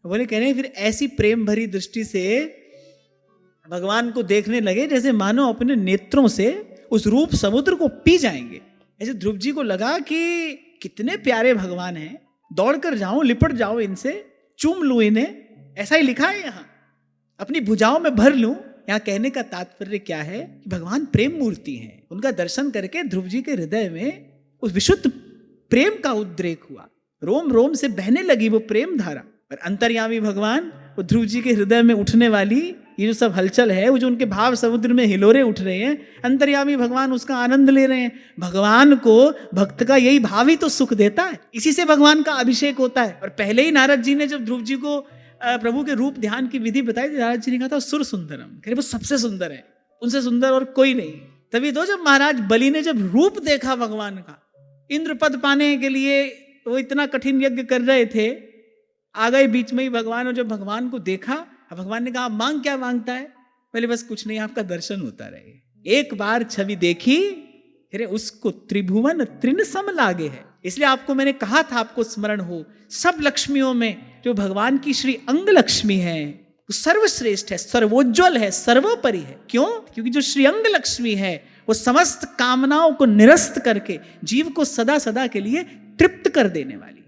बोले कह रहे हैं फिर ऐसी प्रेम भरी दृष्टि से भगवान को देखने लगे जैसे मानो अपने नेत्रों से उस रूप समुद्र को पी जाएंगे। ऐसे ध्रुव जी को लगा कि कितने प्यारे भगवान हैं, दौड़कर जाऊं, लिपट जाऊं इनसे, चूम लूं इन्हें, ऐसा ही लिखा है यहाँ, अपनी भुजाओं में भर लूं। यहाँ कहने का तात्पर्य क्या है कि भगवान प्रेम मूर्ति हैं। उनका दर्शन करके ध्रुव जी के हृदय में उस विशुद्ध प्रेम का उद्रेक हुआ, रोम रोम से बहने लगी वो प्रेम धारा। और अंतर्यामी भगवान वो ध्रुव जी के हृदय में उठने वाली ये जो सब हलचल है, वो जो उनके भाव समुद्र में हिलोरे उठ रहे हैं, अंतर्यामी भगवान उसका आनंद ले रहे हैं। भगवान को भक्त का यही भाव ही तो सुख देता है, इसी से भगवान का अभिषेक होता है। और पहले ही नारद जी ने जब ध्रुव जी को प्रभु के रूप ध्यान की विधि बताई, नारद जी ने कहा था सुर सुंदरम, वो सबसे सुंदर है, उनसे सुंदर और कोई नहीं। तभी तो जब महाराज बलि ने जब रूप देखा भगवान का, इंद्र पद पाने के लिए वो इतना कठिन यज्ञ कर रहे थे, आ गए बीच में ही भगवान, और जब भगवान को देखा, भगवान ने कहा मांग क्या मांगता है? पहले बस कुछ नहीं, आपका दर्शन होता रहे। एक बार छवि देखी फिर उसको त्रिभुवन तृण सम लागे है। इसलिए आपको मैंने कहा था, आपको स्मरण हो, सब लक्ष्मियों में जो भगवान की श्री अंग लक्ष्मी है वो सर्वश्रेष्ठ है, सर्वोज्वल है, सर्वोपरि है। क्यों? क्योंकि जो श्री अंग लक्ष्मी है वो समस्त कामनाओं को निरस्त करके जीव को सदा सदा के लिए तृप्त कर देने वाली।